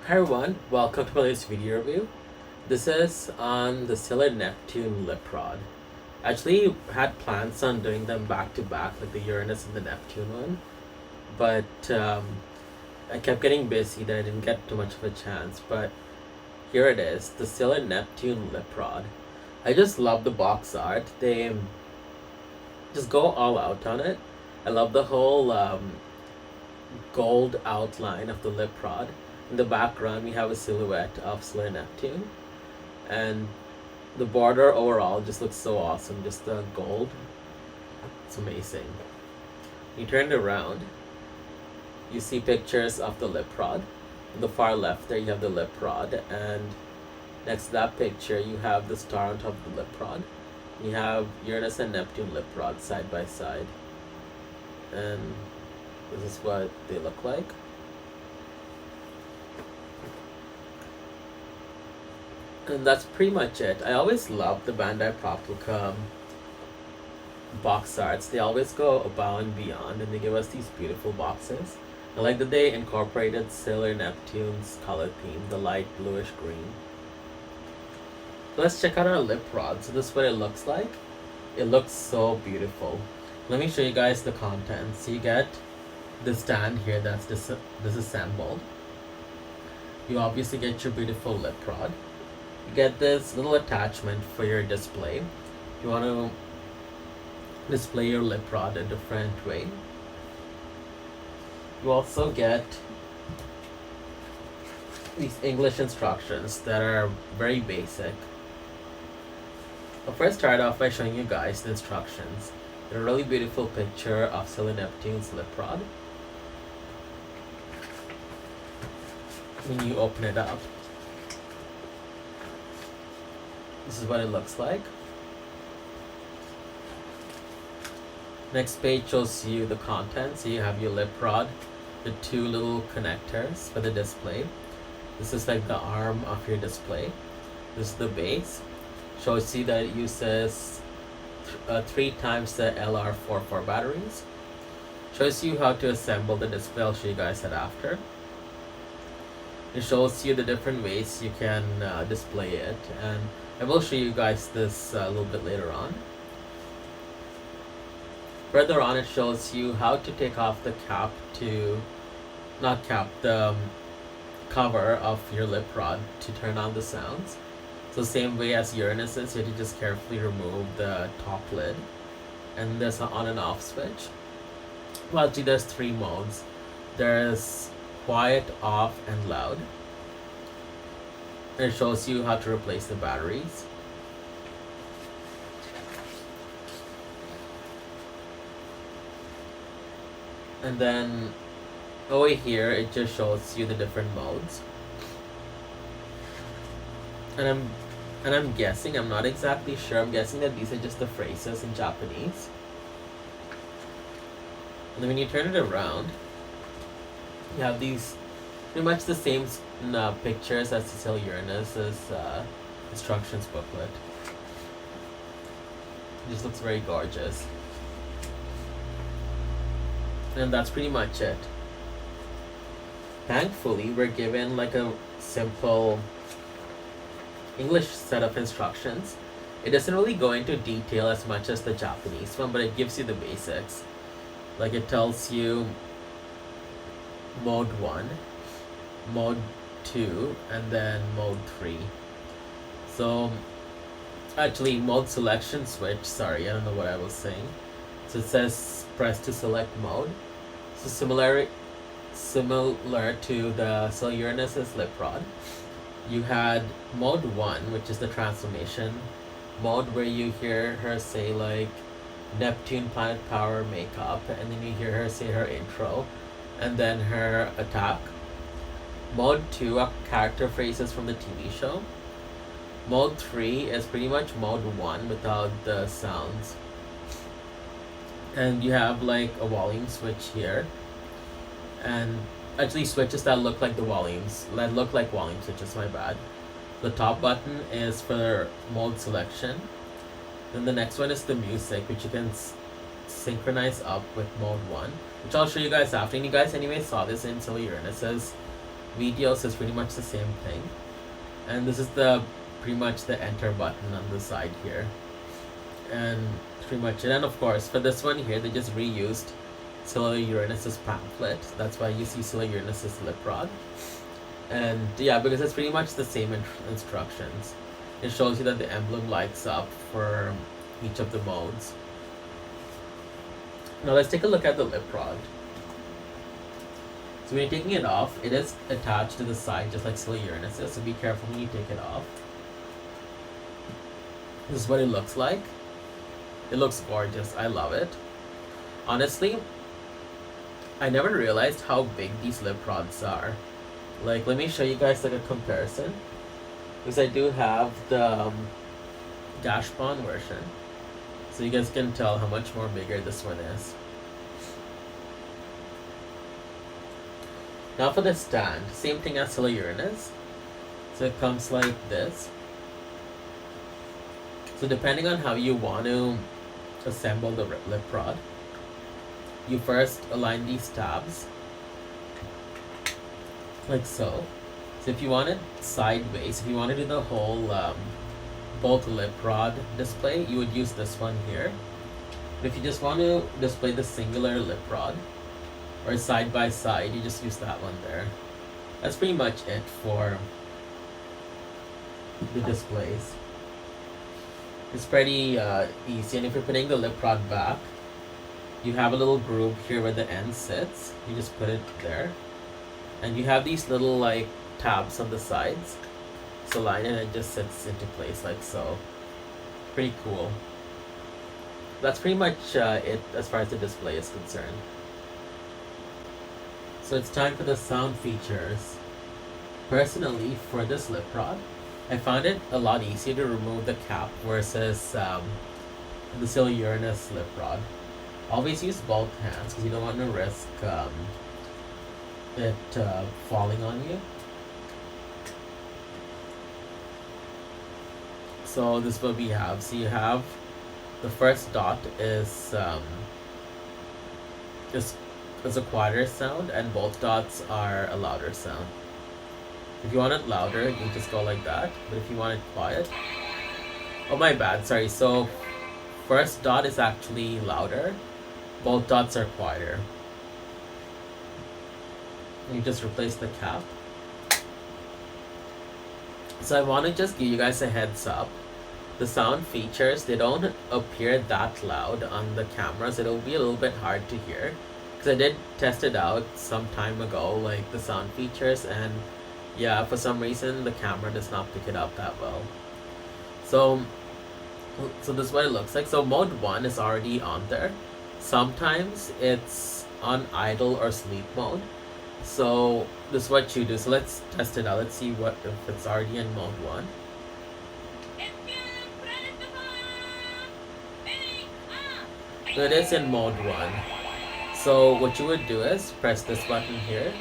Hi everyone, welcome to my latest video review. This is on the Sailor Neptune Lip Rod. Actually had plans on doing them back to back, like the Uranus and the Neptune one, but I kept getting busy that I didn't get too much of a chance. But here it is, the Sailor Neptune Lip Rod. I just love the box art. They just go all out on it. I love the whole gold outline of the lip rod. In the background, we have a silhouette of Sailor Neptune, and the border overall just looks so awesome. Just the gold, it's amazing. You turn it around, you see pictures of the lip rod. On the far left, there you have the lip rod, and next to that picture, you have the star on top of the lip rod. You have Uranus and Neptune lip rod side by side, and this is what they look like. And that's pretty much it. I always love the Bandai Proplica box arts. They always go above and beyond, and they give us these beautiful boxes. I like that they incorporated Sailor Neptune's color theme, the light bluish green. Let's check out our lip rod. So this is what it looks like. It looks so beautiful. Let me show you guys the contents. So you get the stand here that's disassembled. You obviously get your beautiful lip rod. You get this little attachment for your display. You want to display your lip rod a different way. You also get these English instructions that are very basic. I'll first start off by showing you guys the instructions. A really beautiful picture of Sailor Neptune's lip rod. When you open it up, this is what it looks like. Next page shows you the contents. So you have your lip rod, the two little connectors for the display. This is like the arm of your display. This is the base. Shows you that it uses 3 times the LR44 batteries. Shows you how to assemble the display. I'll show you guys that after. It shows you the different ways you can display it, and I will show you guys this a little bit later on. Further on, it shows you how to take off the the cover of your lip rod to turn on the sounds. So same way as Uranus's, you have to just carefully remove the top lid, and there's an on and off switch. Well, actually there's 3 modes. There's quiet, off, and loud. It shows you how to replace the batteries. And then over here it just shows you the different modes. And I'm guessing, I'm not exactly sure, I'm guessing that these are just the phrases in Japanese. And then when you turn it around, you have these pretty much the same pictures as the Sailor Uranus's instructions booklet. It just looks very gorgeous. And that's pretty much it. Thankfully, we're given like a simple English set of instructions. It doesn't really go into detail as much as the Japanese one, but it gives you the basics. Like it tells you mode 1, mode 2, and then mode 3. So actually mode selection switch, sorry, I don't know what I was saying. So it says press to select mode. So similar to the Sailor Uranus's lip rod, you had mode 1, which is the transformation mode, where you hear her say like Neptune planet power makeup, and then you hear her say her intro, and then her attack. Mode 2 are character phrases from the TV show. Mode 3 is pretty much mode 1 without the sounds. And you have like a volume switch here, and actually switches that look like volume switches, my bad. The top button is for mode selection. Then the next one is the music, which you can synchronize up with mode 1, which I'll show you guys after. And you guys anyway saw this in Sailor Uranus's video, so it's pretty much the same thing. And this is the pretty much the enter button on the side here, and pretty much it. And of course for this one here, they just reused Sailor Uranus's pamphlet. That's why you see Sailor Uranus's lip rod. And yeah, because it's pretty much the same instructions. It shows you that the emblem lights up for each of the modes. Now let's take a look at the lip rod. So when you're taking it off, it is attached to the side just like Sailor Uranus's, so be careful when you take it off. This is what it looks like. It looks gorgeous. I love it. Honestly, I never realized how big these lip rods are. Like, let me show you guys like a comparison, because I do have the Dashbon version, so you guys can tell how much more bigger this one is. Now for the stand, same thing as Sailor Uranus. So it comes like this. So depending on how you want to assemble the lip rod, you first align these tabs like so. So if you want it sideways, if you want to do the whole both lip rod display, you would use this one here. But if you just want to display the singular lip rod or side by side, you just use that one there. That's pretty much it for the displays. It's pretty easy, and if you're putting the lip rod back, you have a little groove here where the end sits. You just put it there, and you have these little like tabs on the sides. So line it and it just sits into place like so. Pretty cool. That's pretty much it as far as the display is concerned. So it's time for the sound features. Personally, for this lip rod, I found it a lot easier to remove the cap versus the Sailor Uranus lip rod. Always use both hands because you don't want to risk it falling on you. So this is what we have. So you have the first dot is a quieter sound, and both dots are a louder sound. If you want it louder, you just go like that. But if you want it quiet, oh my bad, sorry. So first dot is actually louder. Both dots are quieter. You just replace the cap. So I want to just give you guys a heads up. The sound features, they don't appear that loud on the cameras. It'll be a little bit hard to hear, because I did test it out some time ago, like the sound features, and yeah, for some reason the camera does not pick it up that well. So this is what it looks like. So mode 1 is already on there. Sometimes it's on idle or sleep mode. So this is what you do. So let's test it out. Let's see what if it's already in mode 1. So it is in mode 1. So what you would do is press this button here.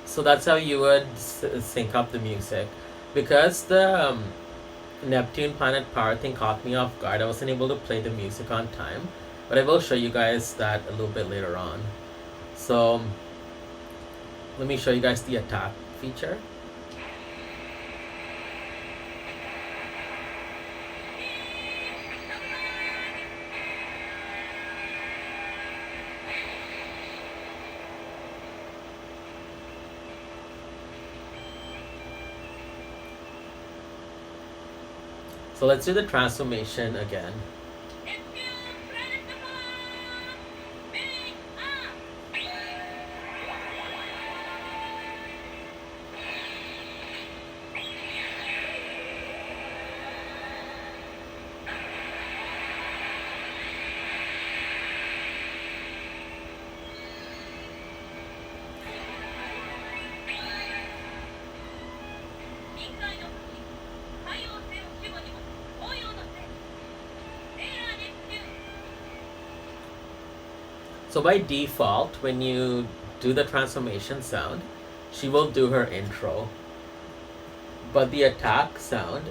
So that's how you would sync up the music. Because the Neptune Planet Power thing caught me off guard, I wasn't able to play the music on time. But I will show you guys that a little bit later on. So let me show you guys the attack feature. So let's do the transformation again. So by default, when you do the transformation sound, she will do her intro, but the attack sound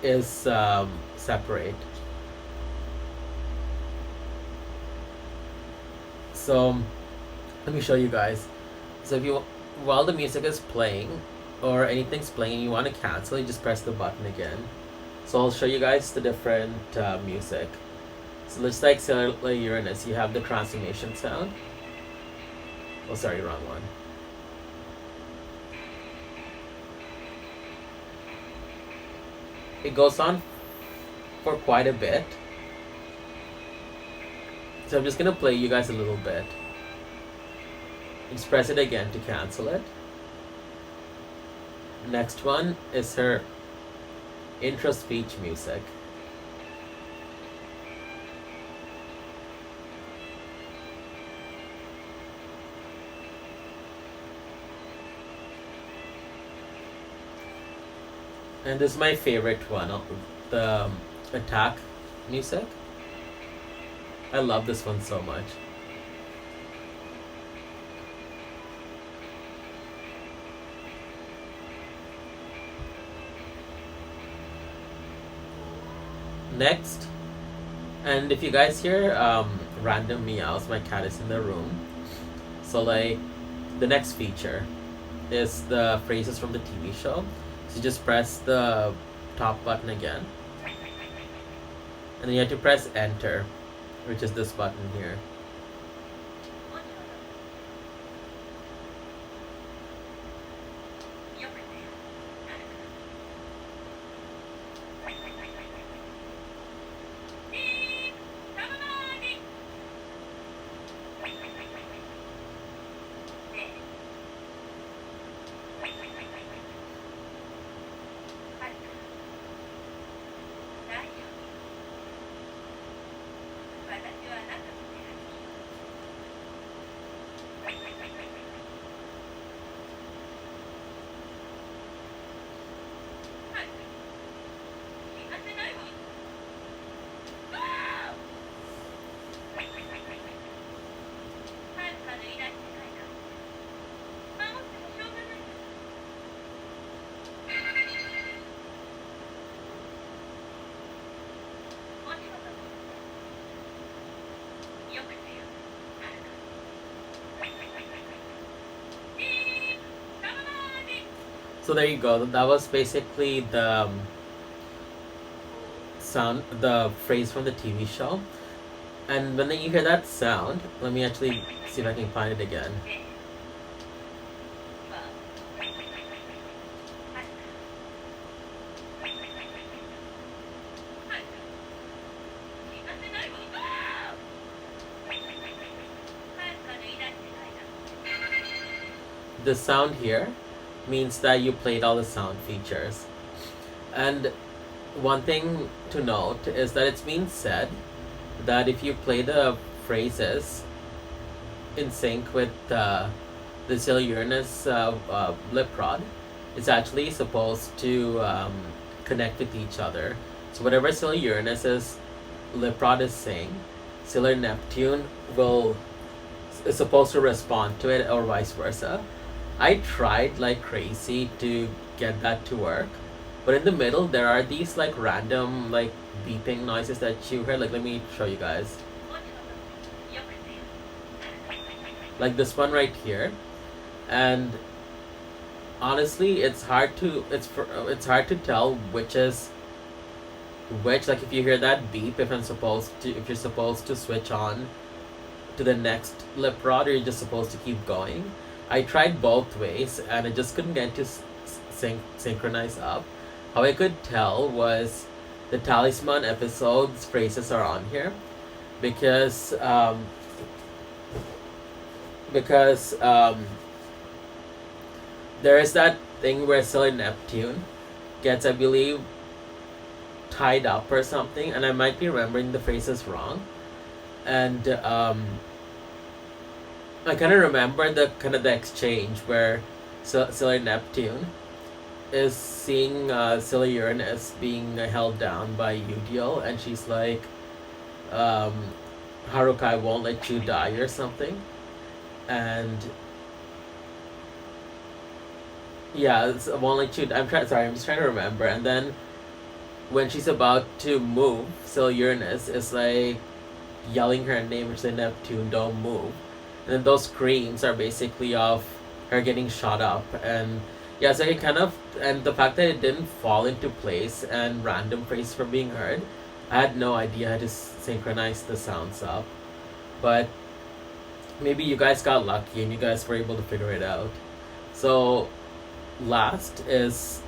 is separate. So let me show you guys. So if you, while the music is playing or anything's playing and you want to cancel, you just press the button again. So I'll show you guys the different music. So looks like Sailor Uranus, you have the transformation sound. Oh, sorry, wrong one. It goes on for quite a bit. So I'm just gonna play you guys a little bit. Just press it again to cancel it. Next one is her intro speech music. And this is my favorite one, the attack music. I love this one so much. Next, and if you guys hear random meows, my cat is in the room. So like, the next feature is the phrases from the TV show. So just press the top button again, and then you have to press enter, which is this button here. So there you go. That was basically the sound, the phrase from the TV show. And when you hear that sound, let me actually see if I can find it again. The sound here means that you played all the sound features. And one thing to note is that it's being said that if you play the phrases in sync with the Sailor Uranus Lip Rod, it's actually supposed to connect with each other. So whatever Sailor Uranus's Lip Rod is saying, Sailor Neptune is supposed to respond to it, or vice versa. I tried like crazy to get that to work, but in the middle there are these like random like beeping noises that you hear. Like, let me show you guys. Like this one right here, and honestly, it's hard to tell which is which. Like if you hear that beep, if you're supposed to switch on to the next lip rod, or you're just supposed to keep going. I tried both ways and I just couldn't get to synchronize up. How I could tell was the Talisman episode's phrases are on here because there is that thing where Sailor Neptune gets, I believe, tied up or something, and I might be remembering the phrases wrong, and I kind of remember the exchange where Sailor Neptune is seeing Sailor Uranus being held down by Udiel, and she's like, Harukai won't let you die or something. And yeah, it's won't let you. I'm just trying to remember. And then when she's about to move, Sailor Uranus is like yelling her name, which is Neptune, don't move. And then those screams are basically of her getting shot up. And yeah, so it kind of, and the fact that it didn't fall into place and random phrases were being heard, I had no idea how to synchronize the sounds up. But maybe you guys got lucky and you guys were able to figure it out. So last is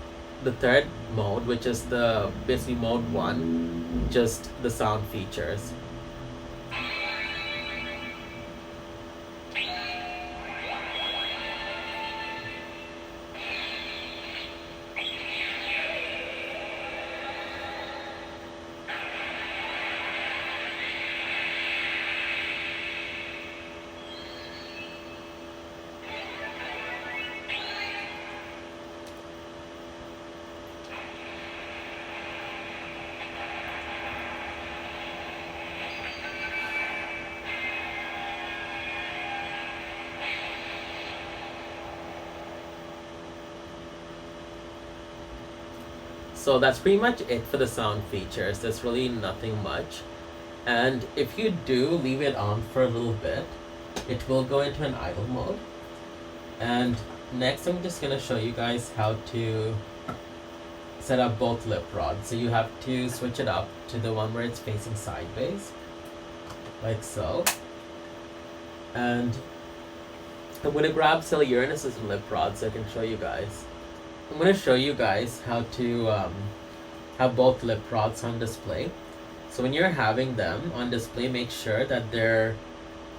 the third mode, which is the basically mode 1, just the sound features. So that's pretty much it for the sound features. There's really nothing much. And if you do leave it on for a little bit, it will go into an idle mode. And next I'm just going to show you guys how to set up both lip rods. So you have to switch it up to the one where it's facing sideways, like so. And I'm going to grab Sailor Uranus's lip rod so I can show you guys. I'm going to show you guys how to have both lip rods on display. So when you're having them on display, make sure that they're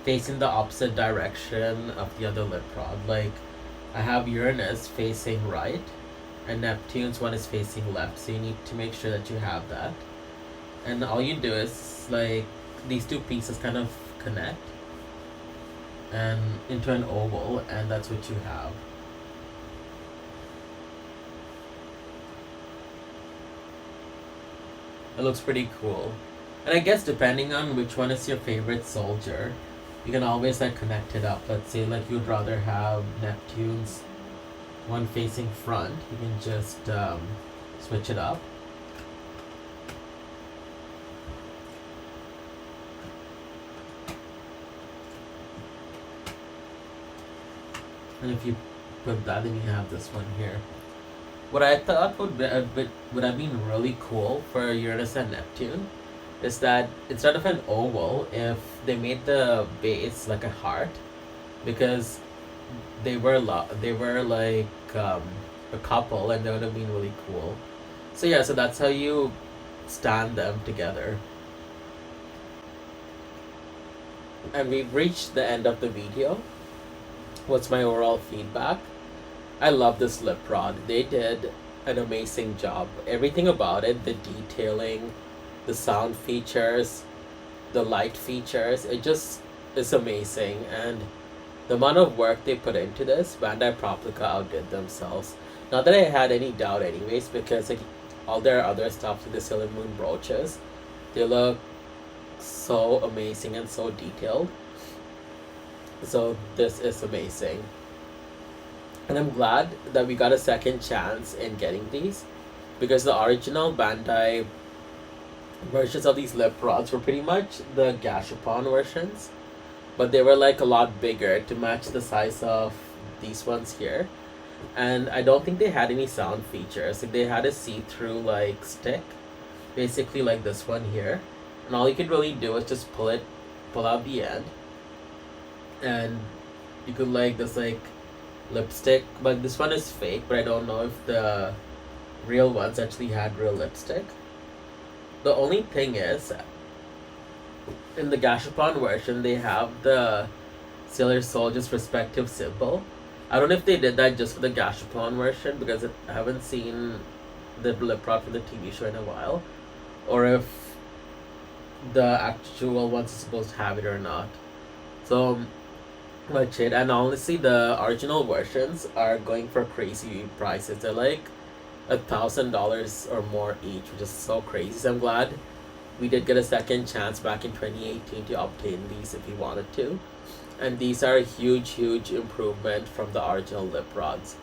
facing the opposite direction of the other lip rod. Like I have Uranus facing right and Neptune's one is facing left. So you need to make sure that you have that. And all you do is like these two pieces kind of connect and into an oval, and that's what you have. It looks pretty cool. And I guess depending on which one is your favorite soldier, you can always like connect it up. Let's say like you'd rather have Neptune's one facing front, you can just switch it up. And if you put that, then you have this one here. What I thought would have been really cool for Uranus and Neptune is that instead of an oval, if they made the base like a heart, because they were like a couple, and that would have been really cool. So yeah, so that's how you stand them together. And we've reached the end of the video. What's my overall feedback? I love this lip rod. They did an amazing job. Everything about it, the detailing, the sound features, the light features, it just is amazing. And the amount of work they put into this, Bandai Proplica outdid themselves. Not that I had any doubt anyways, because like all their other stuff, like the Sailor Moon brooches, they look so amazing and so detailed. So this is amazing. And I'm glad that we got a second chance in getting these, because the original Bandai versions of these lip rods were pretty much the Gashapon versions, but they were like a lot bigger to match the size of these ones here. And I don't think they had any sound features. Like they had a see-through like stick, basically like this one here, and all you could really do is just pull out the end, and you could like this like lipstick, but this one is fake, but I don't know if the real ones actually had real lipstick. The only thing is, in the Gashapon version, they have the Sailor Soldier's respective symbol. I don't know if they did that just for the Gashapon version, because I haven't seen the lip rod for the TV show in a while, or if the actual ones are supposed to have it or not. So much it. And honestly, the original versions are going for crazy prices. They're like $1,000 or more each, which is so crazy. So I'm glad we did get a second chance back in 2018 to obtain these if we wanted to. And these are a huge improvement from the original lip rods.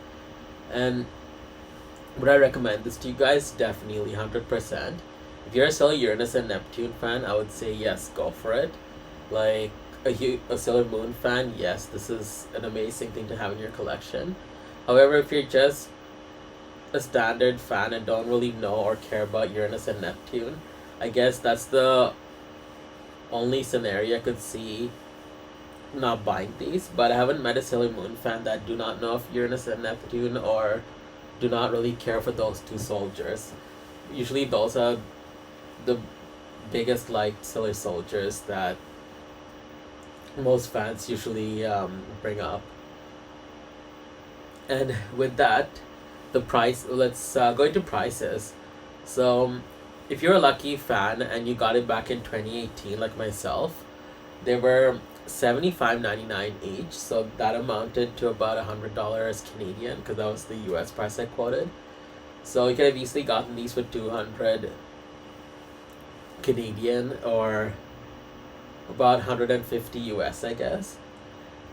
And would I recommend this to you guys? Definitely, 100%. If you're a Sailor Uranus and Neptune fan, I would say yes, go for it. Like a Sailor Moon fan, yes, this is an amazing thing to have in your collection. However, if you're just a standard fan and don't really know or care about Uranus and Neptune, I guess that's the only scenario I could see not buying these. But I haven't met a Sailor Moon fan that do not know of Uranus and Neptune or do not really care for those two soldiers. Usually those are the biggest liked Sailor soldiers that most fans usually bring up. And with that, the price, let's go into prices. So if you're a lucky fan and you got it back in 2018 like myself, they were $75.99 each, so that amounted to about $100 Canadian, because that was the US price I quoted. So you could have easily gotten these for 200 Canadian, or about 150 US, I guess.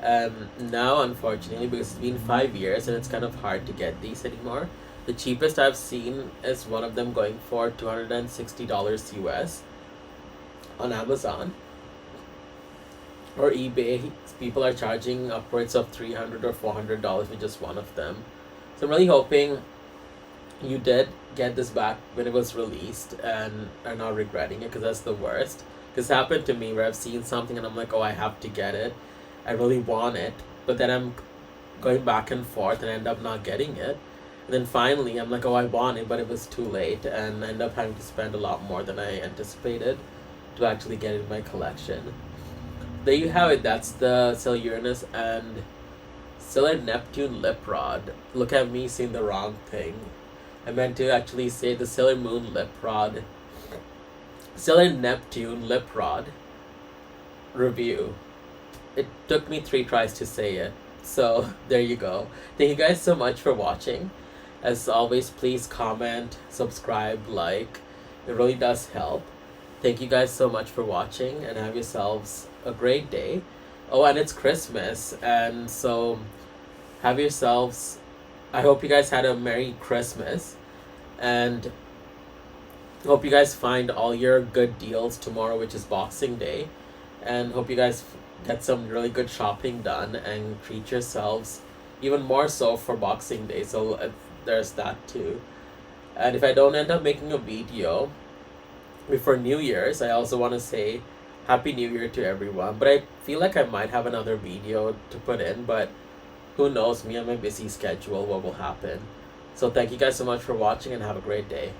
Now, unfortunately, because it's been 5 years and it's kind of hard to get these anymore, the cheapest I've seen is one of them going for $260 US on Amazon or eBay. People are charging upwards of $300 or $400 for just one of them. So I'm really hoping you did get this back when it was released and are not regretting it, because that's the worst. Because it happened to me where I've seen something and I'm like, oh, I have to get it. I really want it. But then I'm going back and forth and I end up not getting it. And then finally I'm like, oh, I want it, but it was too late. And I end up having to spend a lot more than I anticipated to actually get it in my collection. There you have it. That's the Sailor Uranus and Sailor Neptune Lip Rod. Look at me saying the wrong thing. I meant to actually say the Sailor Moon Lip Rod. Sailor Neptune Lip Rod review. It took me 3 tries to say it. So there you go. Thank you guys so much for watching. As always, please comment, subscribe, like. It really does help. Thank you guys so much for watching, and have yourselves a great day. Oh, and it's Christmas, and so have yourselves, I hope you guys had a Merry Christmas, and hope you guys find all your good deals tomorrow, which is Boxing Day, and hope you guys get some really good shopping done and treat yourselves even more so for Boxing Day. So there's that too. And if I don't end up making a video before New Year's, I also want to say Happy New Year to everyone. But I feel like I might have another video to put in, but who knows, me and my busy schedule, what will happen. So thank you guys so much for watching, and have a great day.